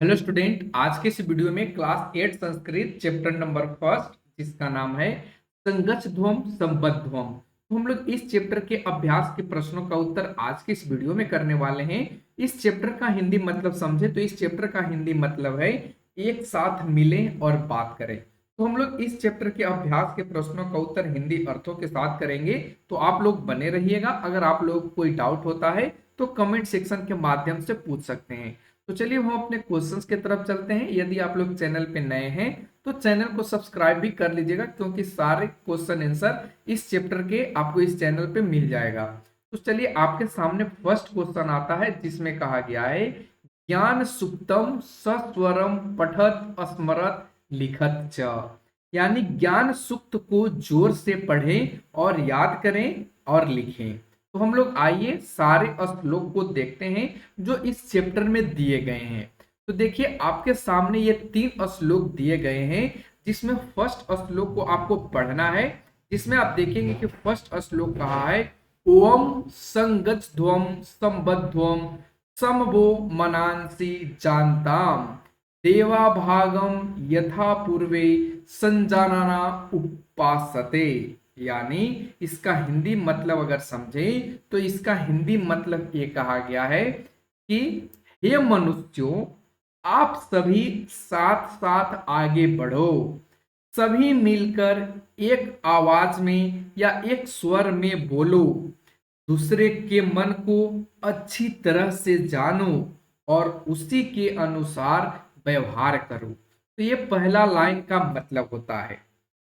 Hello student, आज के इस वीडियो में class 8 Sanskrit chapter number first जिसका नाम है संगच्छ ध्वम संबद्ध ध्वम। तो हम लोग इस चैप्टर के अभ्यास के प्रश्नों का उत्तर आज के इस वीडियो में करने वाले हैं। इस चैप्टर का हिंदी मतलब समझे तो इस चैप्टर का हिंदी मतलब है एक साथ मिलें और बात करें। तो हम लोग इस चैप्टर के अभ्यास के प्रश्नों का उत्तर हिंदी अर्थों के साथ करेंगे। तो आप लोग बने रहिएगा। अगर आप लोग को कोई डाउट होता है तो कमेंट सेक्शन के माध्यम से पूछ सकते हैं। तो चलिए हम अपने क्वेश्चंस की तरफ चलते हैं। यदि आप लोग चैनल पे नए हैं तो चैनल को सब्सक्राइब भी कर लीजिएगा, क्योंकि सारे क्वेश्चन आंसर इस चैप्टर के आपको इस चैनल पे मिल जाएगा। तो चलिए आपके सामने फर्स्ट क्वेश्चन आता है जिसमें कहा गया है ज्ञान सुक्तम सस्वरम पठत स्मरत लिखत च। यानी ज्ञान सुक्त को जोर से पढ़ें और याद करें और लिखें। तो हम लोग आइए सारे श्लोक को देखते हैं जो इस चैप्टर में दिए गए हैं। तो देखिए आपके सामने ये 3 श्लोक दिए गए हैं जिसमें फर्स्ट श्लोक को आपको पढ़ना है। जिसमें आप देखेंगे कि फर्स्ट श्लोक कहा है ओम संगच्छध्वम संबद्धध्वम समवो मनांसि जानताम देवा भागम यथा पूर्वे संजानना उपासते। यानी इसका हिंदी मतलब अगर समझे तो इसका हिंदी मतलब ये कहा गया है कि हे मनुष्यों, आप सभी साथ साथ आगे बढ़ो। सभी मिलकर एक आवाज में या एक स्वर में बोलो। दूसरे के मन को अच्छी तरह से जानो और उसी के अनुसार व्यवहार करो। तो ये पहला लाइन का मतलब होता है।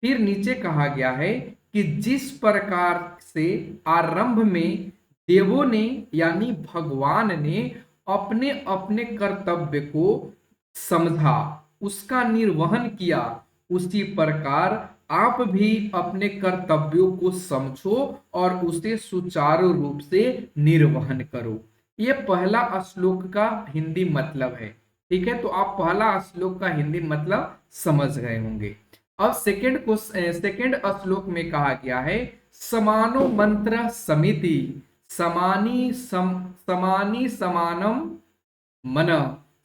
फिर नीचे कहा गया है कि जिस प्रकार से आरंभ में देवों ने यानी भगवान ने अपने अपने कर्तव्य को समझा, उसका निर्वहन किया, उसी प्रकार आप भी अपने कर्तव्यों को समझो और उसे सुचारू रूप से निर्वहन करो। ये पहला श्लोक का हिंदी मतलब है। ठीक है, तो आप पहला श्लोक का हिंदी मतलब समझ गए होंगे। अब सेकंड श्लोक में कहा गया है समानो मंत्र समिति समानी समानम मन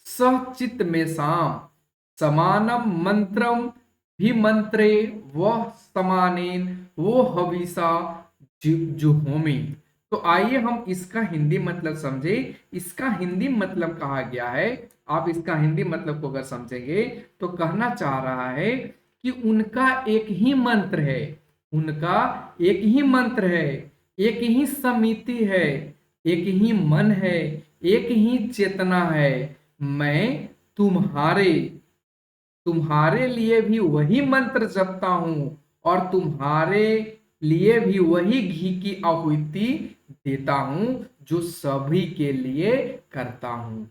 सचित में साम समानम मंत्रम भी मंत्रे वह समानेन वो हविषा जुहोमी। तो आइए हम इसका हिंदी मतलब समझे। इसका हिंदी मतलब कहा गया है, आप इसका हिंदी मतलब को अगर समझेंगे तो कहना चाह रहा है कि उनका एक ही मंत्र है, उनका एक ही मंत्र है, एक ही समिति है, एक ही मन है, एक ही चेतना है। मैं तुम्हारे तुम्हारे लिए भी वही मंत्र जपता हूं और तुम्हारे लिए भी वही घी की आहुति देता हूं जो सभी के लिए करता हूं।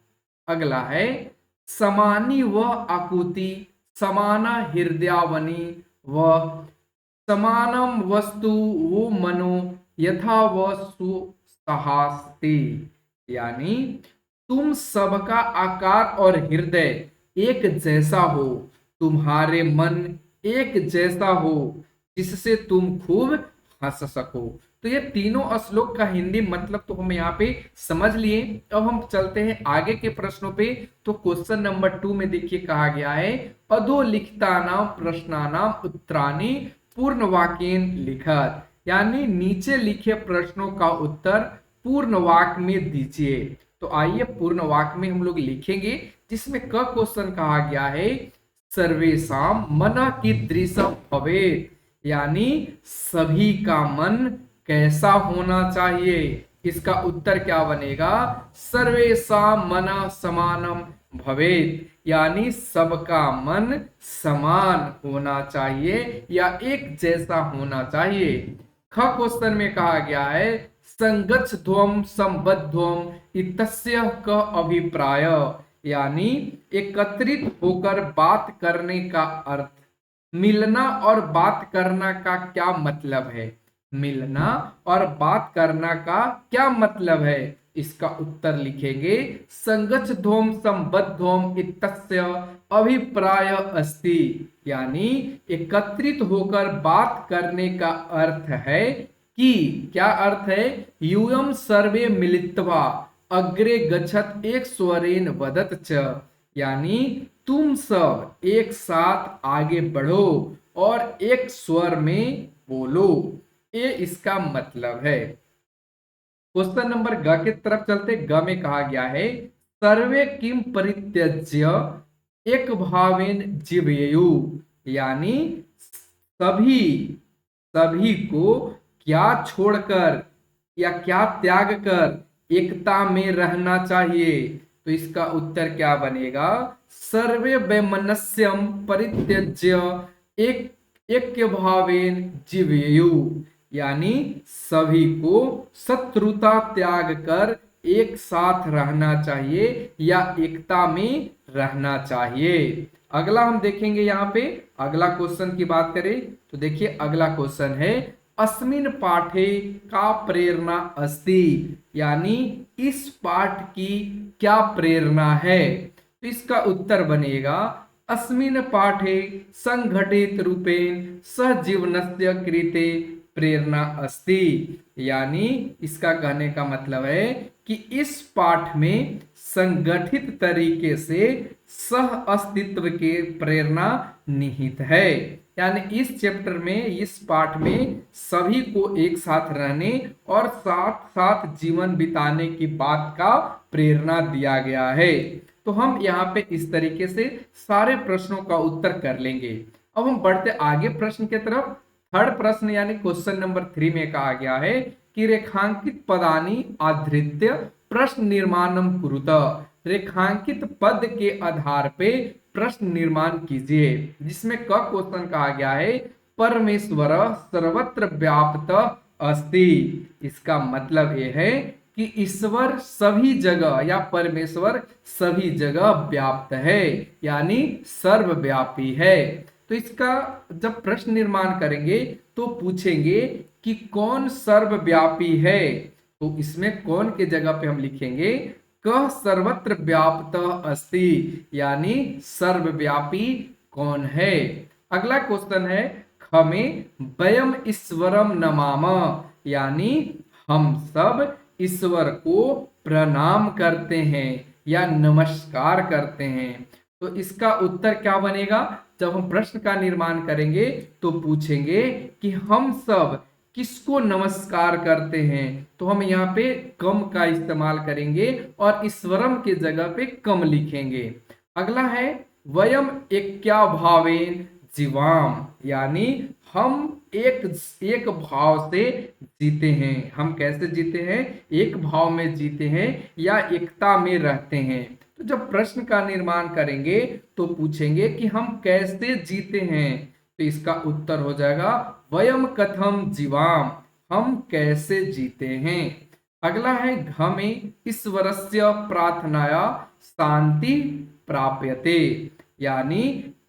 अगला है समानी व आकुति समाना हृदयावनी व समानम वस्तु वो मनो यथा व सुसहास्ते। यानी तुम सबका आकार और हृदय एक जैसा हो, तुम्हारे मन एक जैसा हो जिससे तुम खूब हंस सको। तो ये तीनों श्लोक का हिंदी मतलब तो हम यहाँ पे समझ लिए। अब हम चलते हैं आगे के प्रश्नों पे। तो क्वेश्चन नंबर 2 में देखिए कहा गया है अधोलिखितानाम प्रश्नानाम उत्तराणि पूर्ण वाक्येन लिखत। यानी नीचे लिखे प्रश्नों का उत्तर पूर्ण वाक्य में दीजिए। तो आइए पूर्ण वाक्य में हम लोग लिखेंगे, जिसमें क क्वेश्चन कहा गया है सर्वेशम मन कीदृशम भवेत्। यानी सभी का मन कैसा होना चाहिए। इसका उत्तर क्या बनेगा सर्वेशम मन समानम भवेत्। यानी सबका मन समान होना चाहिए या एक जैसा होना चाहिए। ख क्वेश्चन में कहा गया है संगच्छध्वम संबद्धध्वम इतस्य क अभिप्राय। यानी एकत्रित होकर बात करने का अर्थ। मिलना और बात करना का क्या मतलब है। मिलना और बात करना का क्या मतलब है। इसका उत्तर लिखेंगे संगच्छध्वम संबद्धध्वम इतस्य अभिप्राय अस्ति। यानी एकत्रित होकर बात करने का अर्थ है कि क्या अर्थ है यूयम सर्वे मिलित्वा अग्रे गच्छत एक स्वरेन वदत च। यानी तुम सब एक साथ आगे बढ़ो और एक स्वर में बोलो, ये इसका मतलब है। क्वेश्चन नंबर ग के तरफ चलते। ग में कहा गया है सर्वे किम परित्यज्य एक भावेन जीवयु, यानी सभी सभी को क्या छोड़कर या क्या त्याग कर एकता में रहना चाहिए। तो इसका उत्तर क्या बनेगा, सर्वे वैमनस्यम परित्यज्य एक ऐक्य भावेन जीवयु, यानी सभी को शत्रुता त्याग कर एक साथ रहना चाहिए या एकता में रहना चाहिए। अगला हम देखेंगे, यहाँ पे अगला क्वेश्चन की बात करें तो देखिए अगला क्वेश्चन है अस्मिन पाठे का प्रेरणा अस्ति, यानी इस पाठ की क्या प्रेरणा है। तो इसका उत्तर बनेगा अस्मिन पाठे संघटित रूपेण सहजीवनस्य कृते प्रेरणा अस्ति, यानी इसका कहने का मतलब है कि इस पाठ में संगठित तरीके से सह अस्तित्व के प्रेरणा निहित है। यानी इस चैप्टर में, इस पाठ में सभी को एक साथ रहने और साथ साथ जीवन बिताने की बात का प्रेरणा दिया गया है। तो हम यहाँ पे इस तरीके से सारे प्रश्नों का उत्तर कर लेंगे। अब हम बढ़ते आगे प्रश्न की तरफ। थर्ड प्रश्न यानी क्वेश्चन नंबर 3 में कहा गया है कि रेखांकित पदानी आधृत्य प्रश्न निर्माणम कुरुत, रेखांकित पद के आधार पे प्रश्न निर्माण कीजिए। जिसमें क क्वेश्चन कहा गया है परमेश्वर सर्वत्र व्याप्त अस्ति, इसका मतलब यह है कि ईश्वर सभी जगह या परमेश्वर सभी जगह व्याप्त है, यानी सर्वव्यापी है। तो इसका जब प्रश्न निर्माण करेंगे तो पूछेंगे कि कौन सर्वव्यापी है। तो इसमें कौन के जगह पे हम लिखेंगे कह सर्वत्र व्याप्त अस्ति, यानी सर्वव्यापी कौन है। अगला क्वेश्चन है हमें वयम ईश्वरम नमाम, यानी हम सब ईश्वर को प्रणाम करते हैं या नमस्कार करते हैं। तो इसका उत्तर क्या बनेगा, जब हम प्रश्न का निर्माण करेंगे तो पूछेंगे कि हम सब किसको नमस्कार करते हैं। तो हम यहाँ पे कम का इस्तेमाल करेंगे और ईश्वरम के जगह पे कम लिखेंगे। अगला है वयम एक्या भावेन जीवाम, यानी हम एक भाव से जीते हैं। हम कैसे जीते हैं, एक भाव में जीते हैं या एकता में रहते हैं। तो जब प्रश्न का निर्माण करेंगे तो पूछेंगे कि हम कैसे जीते हैं। तो इसका उत्तर हो जाएगा वयम कथम जीवाम, हम कैसे जीते हैं। अगला है हमें ईश्वरस्य प्रार्थनाया शांति प्राप्यते, यानी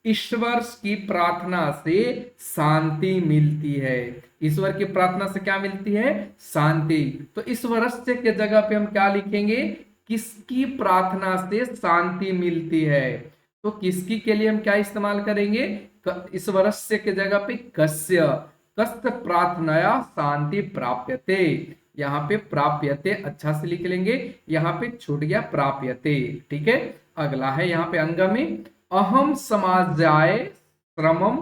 ईश्वर की प्रार्थना से शांति मिलती है। ईश्वर की प्रार्थना से क्या मिलती है, शांति। तो ईश्वरस्य के जगह पे हम क्या लिखेंगे, किसकी प्रार्थना से शांति मिलती है। तो किसकी के लिए हम क्या इस्तेमाल करेंगे, ईश्वरस्य के जगह पे कस्य, कस्य प्रार्थनाया शांति प्राप्यते। यहाँ पे प्राप्यते अच्छा से लिख लेंगे, यहाँ पे छूट गया प्राप्यते, ठीक है। अगला है यहाँ पे अंग में अहम समाजाय श्रमम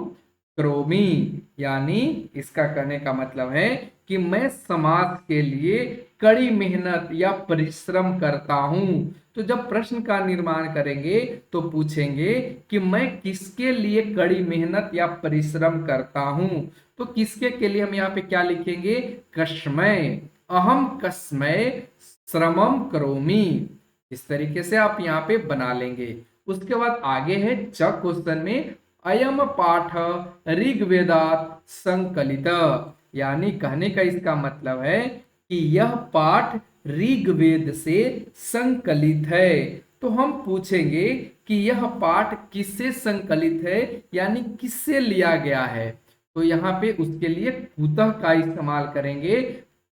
करोमि, यानी इसका कहने का मतलब है कि मैं समाज के लिए कड़ी मेहनत या परिश्रम करता हूं। तो जब प्रश्न का निर्माण करेंगे तो पूछेंगे कि मैं किसके लिए कड़ी मेहनत या परिश्रम करता हूं। तो किसके के लिए हम यहाँ पे क्या लिखेंगे, कस्मै, अहम कस्मै श्रमम करोमि। इस तरीके से आप यहाँ पे बना लेंगे। उसके बाद आगे है च क्वेश्चन में अयम पाठ ऋग्वेदात संकलित, यानी कहने का इसका मतलब है कि यह पाठ ऋग्वेद से संकलित है। तो हम पूछेंगे कि यह पाठ किससे संकलित है, यानी किससे लिया गया है। तो यहाँ पे उसके लिए कुतः का इस्तेमाल करेंगे,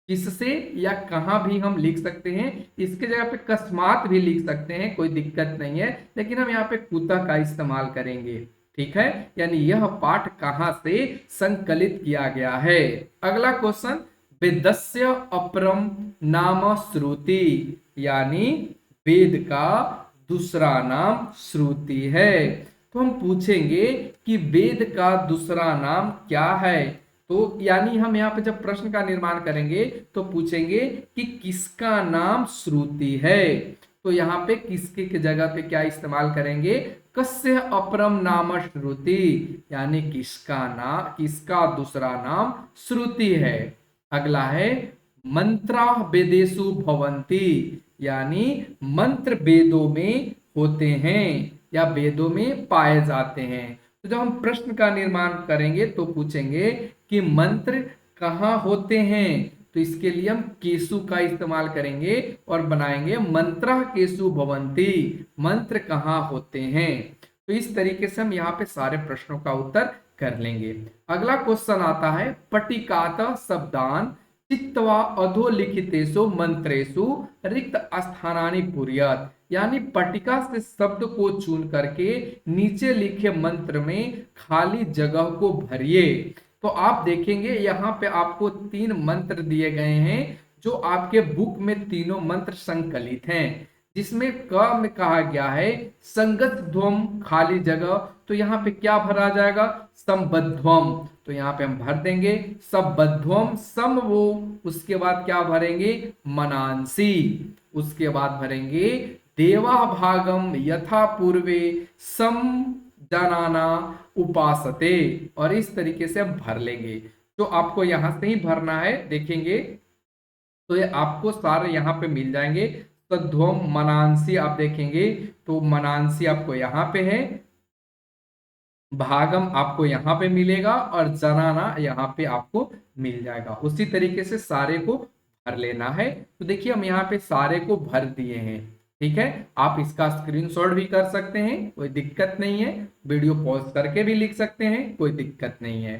किससे या कहाँ भी हम लिख सकते हैं। इसके जगह पे कस्मात भी लिख सकते हैं, कोई दिक्कत नहीं है, लेकिन हम यहाँ पे कुतः का इस्तेमाल करेंगे, ठीक है। यानी यह पाठ कहाँ से संकलित किया गया है। अगला क्वेश्चन वेदस्य अपरम नाम श्रुति, यानी वेद का दूसरा नाम श्रुति है। तो हम पूछेंगे कि वेद का दूसरा नाम क्या है। तो यानी हम यहाँ पे जब प्रश्न का निर्माण करेंगे तो पूछेंगे कि किसका नाम श्रुति है। तो यहाँ पे किसके की जगह पे क्या इस्तेमाल करेंगे, कस्य अपरम नाम श्रुति, यानी किसका दूसरा नाम श्रुति है। अगला है मंत्रा वेदेषु भवन्ति, यानी मंत्र वेदों में होते हैं या वेदों में पाए जाते हैं। तो जब हम प्रश्न का निर्माण करेंगे तो पूछेंगे कि मंत्र कहाँ होते हैं। तो इसके लिए हम केसु का इस्तेमाल करेंगे और बनाएंगे मंत्रा केसु भवन्ति, मंत्र कहाँ होते हैं। तो इस तरीके से हम यहाँ पे सारे प्रश्नों का उत्तर कर लेंगे। अगला क्वेश्चन आता है पटिकात शब्दान चित्वा अधोलिखितेषु मंत्रेषु रिक्त स्थानानि पूरयत, यानी पटिका से शब्द को चुन करके नीचे लिखे मंत्र में खाली जगह को भरिए। तो आप देखेंगे यहाँ पे आपको 3 मंत्र दिए गए हैं जो आपके बुक में तीनों मंत्र संकलित हैं, जिसमें क में कहा गया है संगत ध्वम खाली जगह। तो यहाँ पे क्या भरा जाएगा, संबद्धम। तो यहाँ पे हम भर देंगे सबद्धम सम वो, उसके बाद क्या भरेंगे मनांसी, उसके बाद भरेंगे देवा भागम यथा पूर्वे सम जनाना उपासते, और इस तरीके से हम भर लेंगे। तो आपको यहां से ही भरना है, देखेंगे तो ये आपको सारे यहाँ पे मिल जाएंगे। तद्ध्वम मनांसी आप देखेंगे तो मनांसी आपको यहाँ पे है, भागम आपको यहाँ पे मिलेगा और जनाना यहाँ पे आपको मिल जाएगा। उसी तरीके से सारे को भर लेना है। तो देखिए हम यहाँ पे सारे को भर दिए हैं, ठीक है। आप इसका स्क्रीनशॉट भी कर सकते हैं, कोई दिक्कत नहीं है। वीडियो पॉज करके भी लिख सकते हैं, कोई दिक्कत नहीं है।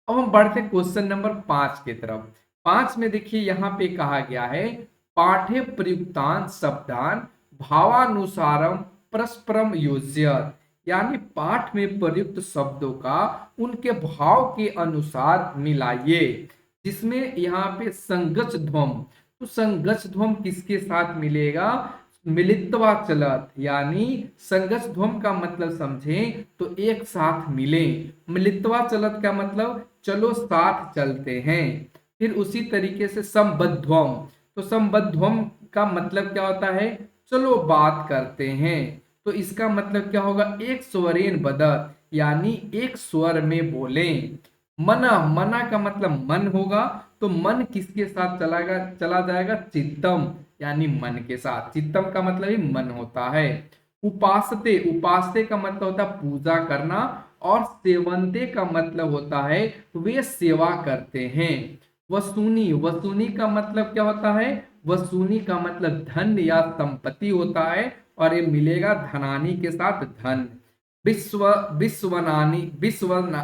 अब हम बढ़ते हैं क्वेश्चन नंबर 5 की तरफ। 5 में देखिए यहाँ पे कहा गया है पाठ्य प्रयुक्तान शब्दान भावानुसारम परस्परम योज्यत, यानी पाठ में प्रयुक्त शब्दों का उनके भाव के अनुसार मिलाइए। जिसमें यहाँ पे संगच ध्वम, तो संगच ध्वम किसके साथ मिलेगा, मिलित्वा चलत, यानी संगच ध्वम का मतलब समझें तो एक साथ मिले। मिलित्वा चलत का मतलब चलो साथ चलते हैं। फिर उसी तरीके से संबद्धम, तो संबद्धम का मतलब क्या होता है, चलो बात करते हैं। तो इसका मतलब क्या होगा, एक स्वरेन बदत, यानी एक स्वर में बोले। मना, मना का मतलब मन होगा, तो मन किसके साथ चला जाएगा, चित्तम, यानी मन के साथ। चित्तम का मतलब ही मन होता है। उपासते, उपासते का मतलब होता है पूजा करना, और सेवंते का मतलब होता है वे सेवा करते हैं। वसूनी, वसूनी का मतलब क्या होता है, वसूनी का मतलब धन या संपत्ति होता है, और ये मिलेगा धनानी के साथ धन। विश्व, विश्वनानी, विश्वानी,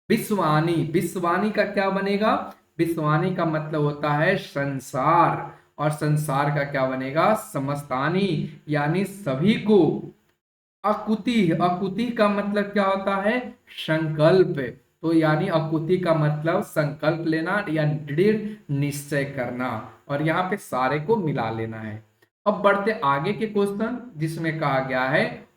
विश्वानी, विश्वानी का क्या बनेगा, विश्वानी का मतलब होता है संसार, और संसार का क्या बनेगा, समस्तानी, यानी सभी को। अकुति, अकुति का मतलब क्या होता है, संकल्प। तो यानी अकुति का मतलब संकल्प लेना या दृढ़ निश्चय करना, और यहाँ पे सारे को मिला लेना है। अब बढ़ते आगे के क्वेश्चन, जिसमें कहा गया है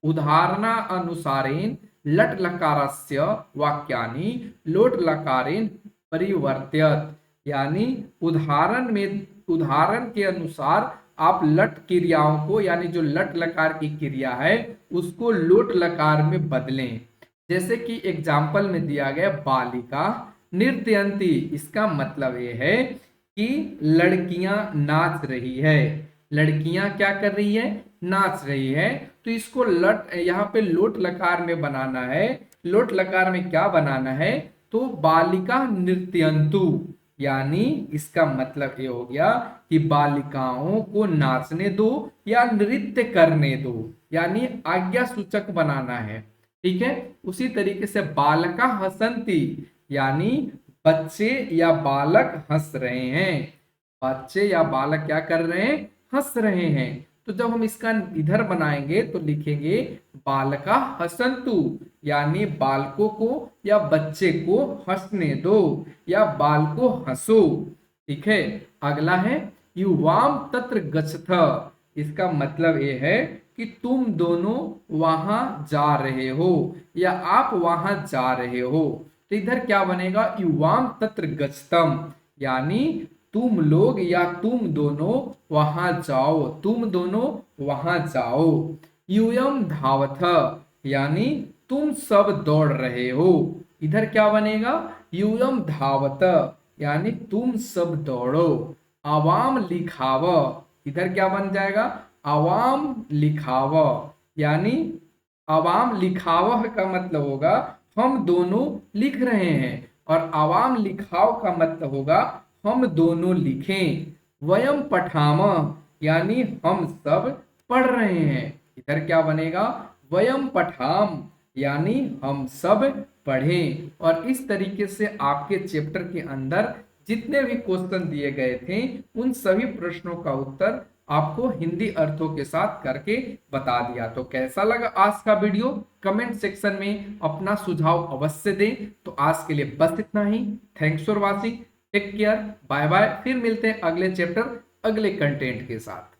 उदाहरणा अनुसारेण लट लकारस्य वाक्यानि लोट लकारेण परिवर्त्यत, यानी उदाहरण के अनुसार आप लट क्रियाओं को, यानी जो लट लकार की क्रिया है उसको लोट लकार में बदलें। जैसे कि एग्जाम्पल में दिया गया बालिका नृत्यंती, इसका मतलब ये है कि लड़कियां नाच रही है, लड़कियां क्या कर रही है, नाच रही है। तो इसको लट यहाँ पे लोट लकार में बनाना है। लोट लकार में क्या बनाना है, तो बालिका नृत्यंतु, यानी इसका मतलब ये हो गया कि बालिकाओं को नाचने दो या नृत्य करने दो, यानी आज्ञा सूचक बनाना है, ठीक है। उसी तरीके से बालका हसंती, यानी बच्चे या बालक हंस रहे हैं, बच्चे या बालक क्या कर रहे हैं, हंस रहे हैं। तो जब हम इसका इधर बनाएंगे तो लिखेंगे बालका हसंतु, यानी बालकों को या बच्चे को हंसने दो या बाल को हंसो, ठीक है। अगला है युवाम तत्र गच्छथ। इसका मतलब ये है कि तुम दोनों वहां जा रहे हो या आप वहां जा रहे हो। तो इधर क्या बनेगा, युवाम तत्र गच्छतम, यानी तुम लोग या तुम दोनों वहां जाओ, तुम दोनों वहां जाओ। यूयम धावथ, यानी तुम सब दौड़ रहे हो। इधर क्या बनेगा, यूयम धावत, यानी तुम सब दौड़ो। आवाम लिखाव, इधर क्या बन जाएगा, आवाम लिखाव, यानी आवाम लिखावह का मतलब होगा हम दोनों लिख रहे हैं, और आवाम लिखाव का मतलब होगा हम दोनों लिखें। वयम पठाम, यानी हम सब पढ़ रहे हैं। इधर क्या बनेगा, वयम पठाम, यानी हम सब पढ़ें। और इस तरीके से आपके चैप्टर के अंदर जितने भी क्वेश्चन दिए गए थे उन सभी प्रश्नों का उत्तर आपको हिंदी अर्थों के साथ करके बता दिया। तो कैसा लगा आज का वीडियो, कमेंट सेक्शन में अपना सुझाव अवश्य दें। तो आज के लिए बस इतना ही। Thanks for watching, take care, bye bye. फिर मिलते हैं अगले चैप्टर अगले कंटेंट के साथ।